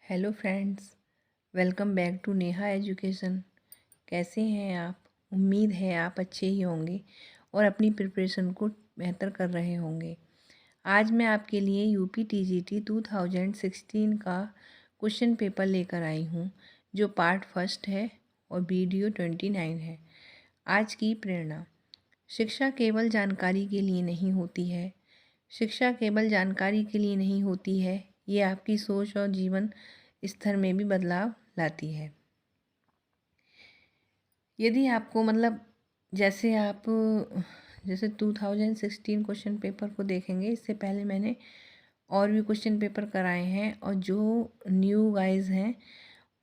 Hello friends, welcome back to Neha education. कैसे हैं आप? उम्मीद है आप अच्छे ही होंगे और अपनी प्रिपरेशन को बेहतर कर रहे होंगे। आज मैं आपके लिए यूपी टीजीटी 2016 का क्वेश्चन पेपर लेकर आई हूँ, जो पार्ट फर्स्ट है और वीडियो 29 है। आज की प्रेरणा। शिक्षा केवल जानकारी के लिए नहीं होती है। शिक्षा केवल जानकारी के लिए नहीं होती है, ये आपकी सोच और जीवन स्तर में भी बदलाव लाती है। यदि आपको जैसे 2016 क्वेश्चन पेपर को देखेंगे, इससे पहले मैंने और भी क्वेश्चन पेपर कराए हैं, और जो न्यू गाइज हैं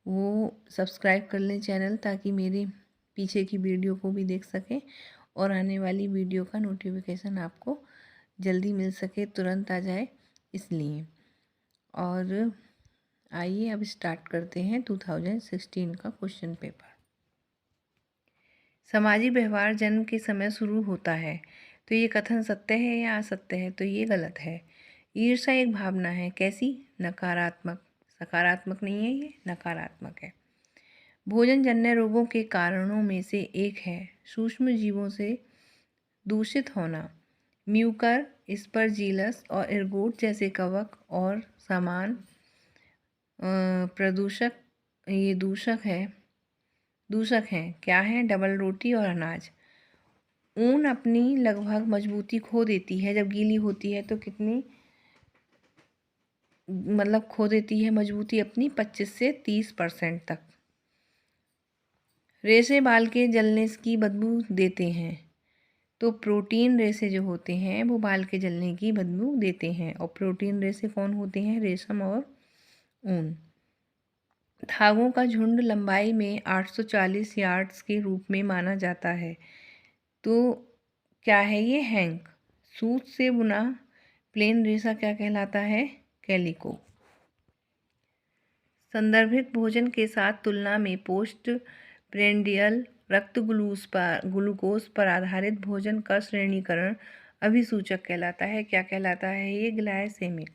वो सब्सक्राइब कर लें चैनल, ताकि मेरे पीछे की वीडियो को भी देख सकें और आने वाली वीडियो का नोटिफिकेशन आपको जल्दी मिल सके, तुरंत आ जाए इसलिए। और आइए अब स्टार्ट करते हैं 2016 का क्वेश्चन पेपर। सामाजिक व्यवहार जन्म के समय शुरू होता है, तो ये कथन सत्य है या असत्य है? तो ये गलत है। ईर्ष्या एक भावना है, कैसी? नकारात्मक। सकारात्मक नहीं है, ये नकारात्मक है। भोजन जन्य रोगों के कारणों में से एक है सूक्ष्म जीवों से दूषित होना। म्यूकर, स्पर्जीलस और एर्गोट जैसे कवक और समान प्रदूषक ये दूषक हैं। क्या है? डबल रोटी और अनाज। ऊन अपनी लगभग मजबूती खो देती है जब गीली होती है, तो कितनी खो देती है मजबूती अपनी? 25 से 30% तक। रेशे बाल के जलने की बदबू देते हैं, तो प्रोटीन रेशे जो होते हैं वो बाल के जलने की बदबू देते हैं। और प्रोटीन रेशे कौन होते हैं? रेशम और ऊन। धागों का झुंड लंबाई में 840 यार्ड्स के रूप में माना जाता है, तो क्या है ये? हैंक। सूत से बुना प्लेन रेशा क्या कहलाता है? कैलिको। संदर्भित भोजन के साथ तुलना में पोस्ट प्रेंडियल रक्त ग्लूकोज पर आधारित भोजन का श्रेणीकरण अभिसूचक कहलाता है। क्या कहलाता है ये? Glycemic.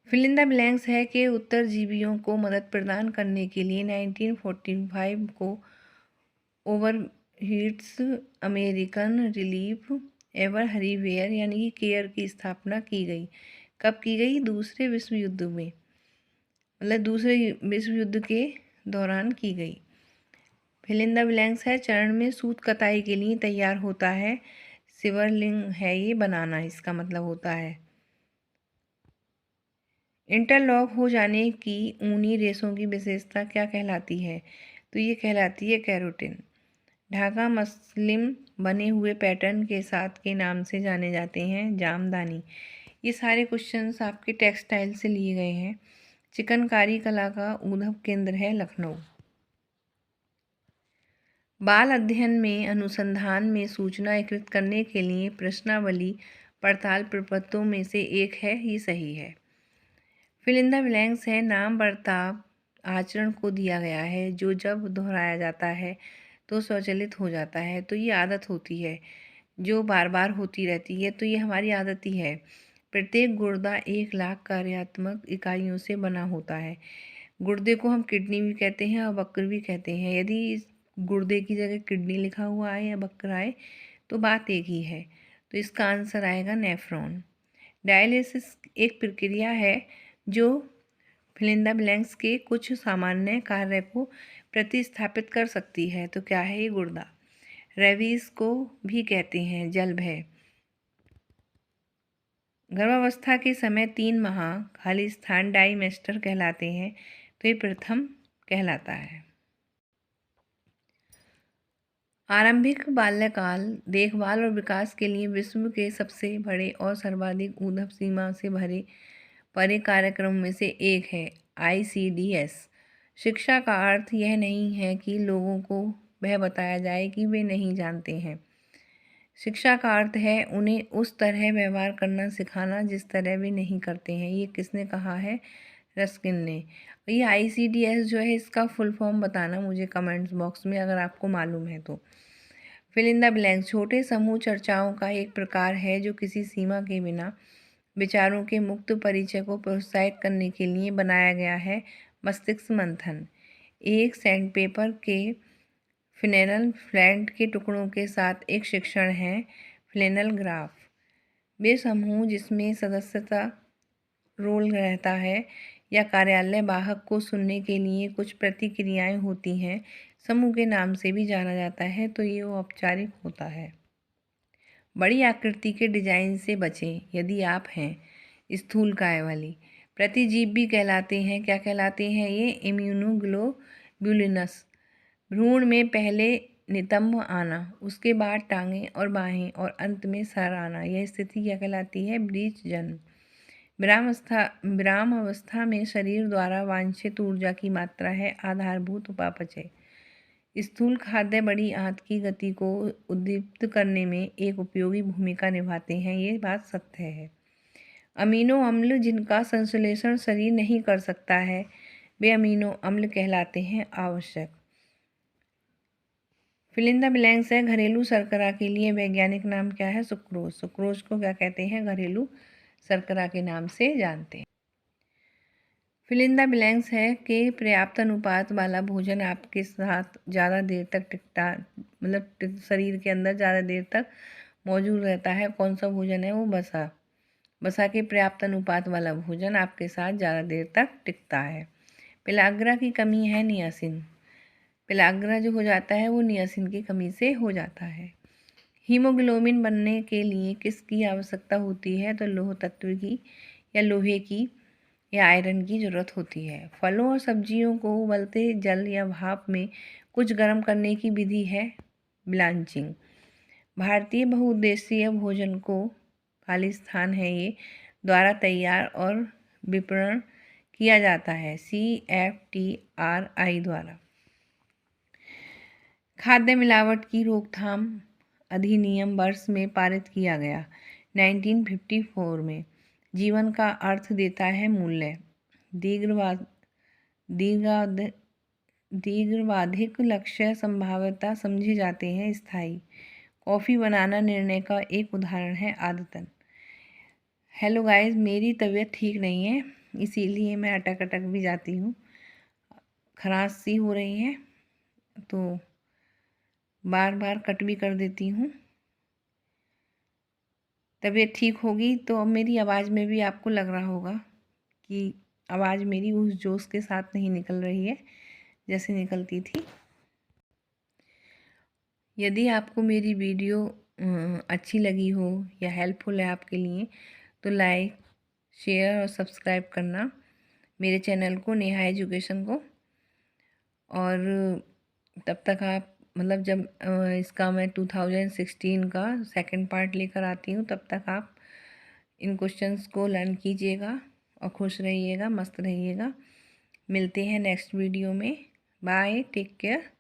Fill in the blanks है कि उत्तरजीवियों को मदद प्रदान करने के लिए 1945 को ओवरहीट्स अमेरिकन रिलीफ एवर हरीवेयर यानी कि केयर की स्थापना की गई। कब की गई? दूसरे विश्व युद्ध में, दूसरे विश्व युद्ध के दौरान की गई। फिल इन द ब्लैंक्स है चरण में सूत कताई के लिए तैयार होता है। सिवरलिंग है ये बनाना, इसका मतलब होता है। इंटरलॉक हो जाने की ऊनी रेशों की विशेषता क्या कहलाती है? तो ये कहलाती है कैरोटिन। ढाका मस्लिन बने हुए पैटर्न के साथ के नाम से जाने जाते हैं। जामदानी। ये सारे क्वेश्चंस आपके टेक्सटाइल से लिए गए हैं। चिकनकारी कला का उद्भव केंद्र है लखनऊ। बाल अध्ययन में अनुसंधान में सूचना एकत्रित करने के लिए प्रश्नावली पड़ताल प्रपत्रों में से एक है, ये सही है। फिल इन द ब्लैंक्स है नाम बर्ताव आचरण को दिया गया है, जो जब दोहराया जाता है तो स्वचालित हो जाता है, तो ये आदत होती है जो बार बार होती रहती है, तो ये हमारी आदत ही है। प्रत्येक गुर्दा 1 लाख कार्यात्मक इकाइयों से बना होता है। गुर्दे को हम किडनी भी कहते हैं और बकर भी कहते हैं। यदि इस गुर्दे की जगह किडनी लिखा हुआ आए या बकर आए तो बात एक ही है, तो इसका आंसर आएगा नेफ्रॉन। डायलिसिस एक प्रक्रिया है जो फिल इन द ब्लैंक्स के कुछ सामान्य कार्य को प्रतिस्थापित कर सकती है, तो क्या है ये? गुर्दा। रेबीज को भी कहते हैं जल भय। गर्भावस्था के समय 3 माह खाली स्थान डाइमेस्टर कहलाते हैं, तो ये प्रथम कहलाता है। आरंभिक बाल्यकाल देखभाल और विकास के लिए विश्व के सबसे बड़े और सर्वाधिक ऊर्ध्व सीमा से भरे परे कार्यक्रम में से एक है ICDS। शिक्षा का अर्थ यह नहीं है कि लोगों को वह बताया जाए कि वे नहीं जानते हैं। शिक्षा का अर्थ है उन्हें उस तरह व्यवहार करना सिखाना जिस तरह वे नहीं करते हैं। ये किसने कहा है? रस्किन ने। ये ICDS जो है, इसका फुल फॉर्म बताना मुझे कमेंट्स बॉक्स में अगर आपको मालूम है तो। फिल इन द ब्लैंक छोटे समूह चर्चाओं का एक प्रकार है जो किसी सीमा के बिना विचारों के मुक्त परिचय को प्रोत्साहित करने के लिए बनाया गया है मस्तिष्क मंथन। एक सैंडपेपर के फ्लेनल फ्लैट के टुकड़ों के साथ एक शिक्षण है फ्लेनल ग्राफ। वे समूह जिसमें सदस्यता रोल रहता है या कार्यालय वाहक को सुनने के लिए कुछ प्रतिक्रियाएं होती हैं, समूह के नाम से भी जाना जाता है, तो ये औपचारिक होता है। बड़ी आकृति के डिजाइन से बचें यदि आप हैं स्थूलकाय वाली। प्रतिजीव भी कहलाते हैं, क्या कहलाते हैं ये? इम्यूनोग्लोब्युलिनस। भ्रूण में पहले नितंब आना, उसके बाद टांगें और बाहें और अंत में सर आना, यह स्थिति क्या कहलाती है? ब्रीच जन्म। विराम अवस्था में शरीर द्वारा वांछित ऊर्जा की मात्रा है आधारभूत उपापचय। स्थूल खाद्य बड़ी आंत की गति को उद्दीपित करने में एक उपयोगी भूमिका निभाते हैं, ये बात सत्य है। अमीनो अम्ल जिनका संश्लेषण शरीर नहीं कर सकता है, वे अमीनो अम्ल कहलाते हैं आवश्यक। फिल इन द ब्लैंक्स है घरेलू शर्करा के लिए वैज्ञानिक नाम क्या है? सुक्रोज। सुक्रोज को क्या कहते हैं? घरेलू शर्करा के नाम से जानते हैं। फिल इन द ब्लैंक्स है कि पर्याप्त अनुपात वाला भोजन आपके साथ ज़्यादा देर तक टिकता, मतलब शरीर के अंदर ज़्यादा देर तक मौजूद रहता है। कौन सा भोजन है वो? वसा। वसा के पर्याप्त अनुपात वाला भोजन आपके साथ ज़्यादा देर तक टिकता है। पेलाग्रा की कमी है नियासिन। पेलाग्रा जो हो जाता है वो नियासिन की कमी से हो जाता है। हीमोग्लोबिन बनने के लिए किसकी आवश्यकता होती है? तो लौह तत्व की या लोहे की या आयरन की ज़रूरत होती है। फलों और सब्जियों को उबलते जल या भाप में कुछ गर्म करने की विधि है ब्लांचिंग। भारतीय बहुउद्देशीय भोजन को खालिस्तान है ये द्वारा तैयार और विपणन किया जाता है CFTRI द्वारा। खाद्य मिलावट की रोकथाम अधिनियम वर्ष में पारित किया गया 1954 में। जीवन का अर्थ देता है मूल्य। दीर्घावधिक लक्ष्य संभाव्यता समझे जाते हैं स्थायी। कॉफ़ी बनाना निर्णय का एक उदाहरण है आदतन। हेलो गाइस, मेरी तबीयत ठीक नहीं है, इसीलिए मैं अटक अटक भी जाती हूँ। खराश सी हो रही है तो बार बार कट भी कर देती हूँ। तबीयत ठीक होगी तो अब मेरी आवाज़ में भी आपको लग रहा होगा कि आवाज़ मेरी उस जोश के साथ नहीं निकल रही है जैसे निकलती थी। यदि आपको मेरी वीडियो अच्छी लगी हो या हेल्पफुल है आपके लिए तो लाइक, शेयर और सब्सक्राइब करना मेरे चैनल को, नेहा एजुकेशन को। और तब तक आप, मतलब जब इसका मैं 2016 का सेकंड पार्ट लेकर आती हूँ, तब तक आप इन क्वेश्चंस को लर्न कीजिएगा और खुश रहिएगा, मस्त रहिएगा। मिलते हैं नेक्स्ट वीडियो में। Bye, take care.